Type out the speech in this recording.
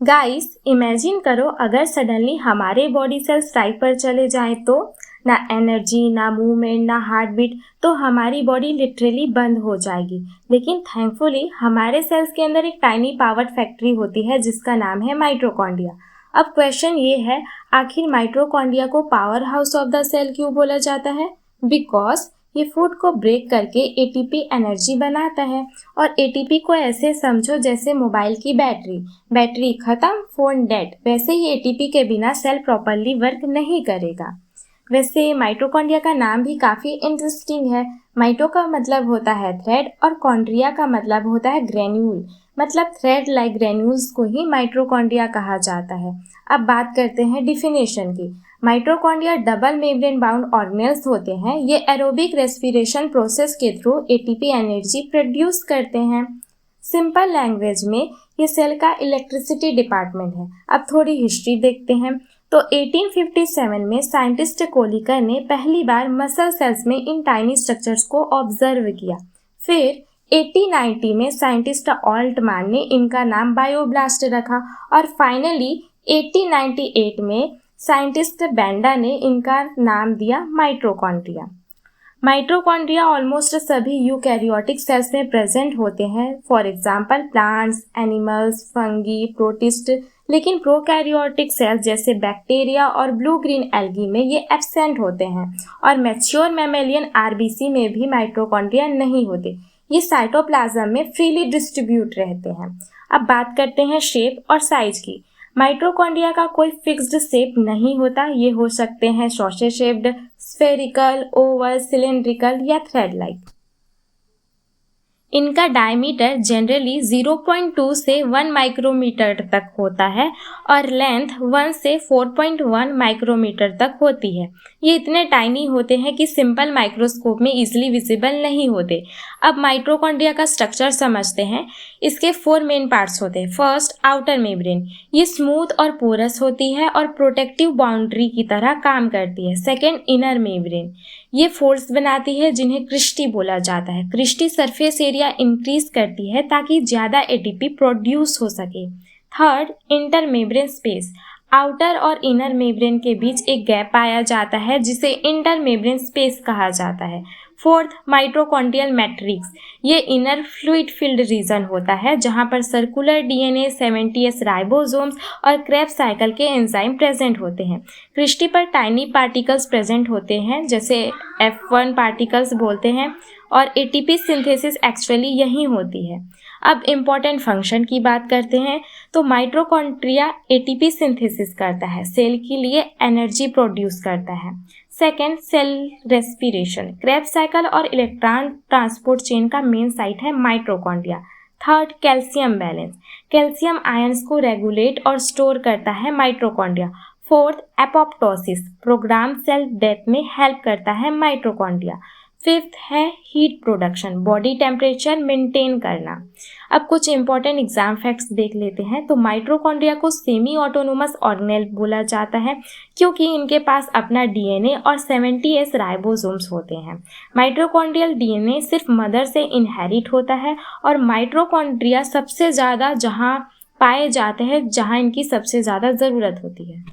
Guys imagine करो अगर suddenly हमारे बॉडी सेल स्ट्राइक पर चले जाएं तो ना एनर्जी, ना मूवमेंट, ना हार्ट बीट, तो हमारी बॉडी लिटरली बंद हो जाएगी। लेकिन थैंकफुली हमारे सेल्स के अंदर एक टाइनी पावर फैक्ट्री होती है जिसका नाम है माइटोकॉन्ड्रिया। अब क्वेश्चन ये है, आखिर माइटोकॉन्ड्रिया को power house of the cell क्यों बोला जाता है? बिकॉज ये फूड को ब्रेक करके एटीपी एनर्जी बनाता है। और एटीपी को ऐसे समझो जैसे मोबाइल की बैटरी खत्म, फोन डेड। वैसे ही एटीपी के बिना सेल प्रॉपरली वर्क नहीं करेगा। वैसे माइटोकॉन्ड्रिया का नाम भी काफ़ी इंटरेस्टिंग है। माइटो का मतलब होता है थ्रेड और कॉन्ड्रिया का मतलब होता है ग्रेन्यूल। मतलब थ्रेड लाइक ग्रेन्यूल्स को ही माइटोकॉन्ड्रिया कहा जाता है। अब बात करते हैं डिफिनेशन की। Mitochondria double membrane bound organelles होते हैं। ये एरोबिक रेस्पिरेशन प्रोसेस के थ्रू एटीपी एनर्जी प्रोड्यूस करते हैं। सिंपल लैंग्वेज में ये सेल का इलेक्ट्रिसिटी डिपार्टमेंट है। अब थोड़ी हिस्ट्री देखते हैं। तो 1857 में साइंटिस्ट कोलिकर ने पहली बार मसल सेल्स में इन टाइनी स्ट्रक्चर्स को ऑब्जर्व किया। फिर 1890 में साइंटिस्ट ऑल्टमैन ने इनका नाम बायोब्लास्ट रखा और फाइनली 1898 में साइंटिस्ट बेंडा ने इनका नाम दिया माइटोकॉन्ड्रिया। माइटोकॉन्ड्रिया ऑलमोस्ट सभी यूकैरियोटिक सेल्स में प्रेजेंट होते हैं। For example plants, animals, fungi, protist. लेकिन प्रोकैरियोटिक सेल्स जैसे बैक्टीरिया और ब्लू ग्रीन एल्गी में ये एब्सेंट होते हैं। और मैच्योर मैमेलियन आरबीसी में भी माइटोकॉन्ड्रिया नहीं होते। ये साइटोप्लाज्म में फ्रीली डिस्ट्रीब्यूट रहते हैं। अब बात करते हैं शेप और साइज की। माइटोकॉन्ड्रिया का कोई फिक्स्ड शेप नहीं होता। ये हो सकते हैं sausage shaped, spherical, Oval, cylindrical या थ्रेड लाइक। इनका डायमीटर जनरली 0.2 से 1 माइक्रोमीटर तक होता है और लेंथ 1 से 4.1 माइक्रोमीटर तक होती है। ये इतने टाइनी होते हैं कि सिंपल माइक्रोस्कोप में इजीली विजिबल नहीं होते। अब माइटोकॉन्ड्रिया का स्ट्रक्चर समझते हैं। इसके 4 मेन पार्ट्स होते हैं। First, outer membrane. ये स्मूथ और पोरस होती है और प्रोटेक्टिव बाउंड्री की तरह काम करती है। Second, inner membrane. ये फोल्ड्स बनाती है जिन्हें क्रिस्टी बोला जाता है। क्रिस्टी सरफेस एरिया इंक्रीज करती है ताकि ज़्यादा एटीपी प्रोड्यूस हो सके। Third, inter membrane space. Outer और इनर मेम्ब्रेन के बीच एक गैप पाया जाता है जिसे इंटर मेम्ब्रेन स्पेस कहा जाता है। Fourth, mitochondrial matrix. ये इनर फ्लूइड फील्ड रीजन होता है जहां पर सर्कुलर डीएनए, 70S राइबोसोम्स और क्रेब्स साइकिल के एंजाइम प्रेजेंट होते हैं। क्रिस्टी पर टाइनी पार्टिकल्स प्रेजेंट होते हैं जैसे F1 पार्टिकल्स बोलते हैं और एटीपी सिंथेसिस एक्चुअली यहीं होती है। अब इम्पॉर्टेंट फंक्शन की बात करते हैं। तो माइटोकॉन्ड्रिया एटीपी सिंथेसिस करता है, सेल के लिए एनर्जी प्रोड्यूस करता है। Second, cell respiration. Krebs cycle और इलेक्ट्रॉन ट्रांसपोर्ट चेन का मेन साइट है mitochondria. Third, calcium balance. Calcium ions को रेगुलेट और स्टोर करता है mitochondria. Fourth, apoptosis. Program cell death में हेल्प करता है माइटोकॉन्ड्रिया। फिफ्थ है heat production, body temperature maintain करना। अब कुछ इंपॉर्टेंट एग्जाम फैक्ट्स देख लेते हैं। तो माइटोकॉन्ड्रिया को सेमी ऑटोनोमस ऑर्गेनेल बोला जाता है क्योंकि इनके पास अपना डीएनए और 70S राइबोसोम्स होते हैं। माइटोकॉन्ड्रियल डीएनए सिर्फ मदर से इनहेरिट होता है और माइटोकॉन्ड्रिया सबसे ज़्यादा जहाँ पाए जाते हैं जहाँ इनकी सबसे ज़्यादा ज़रूरत होती है।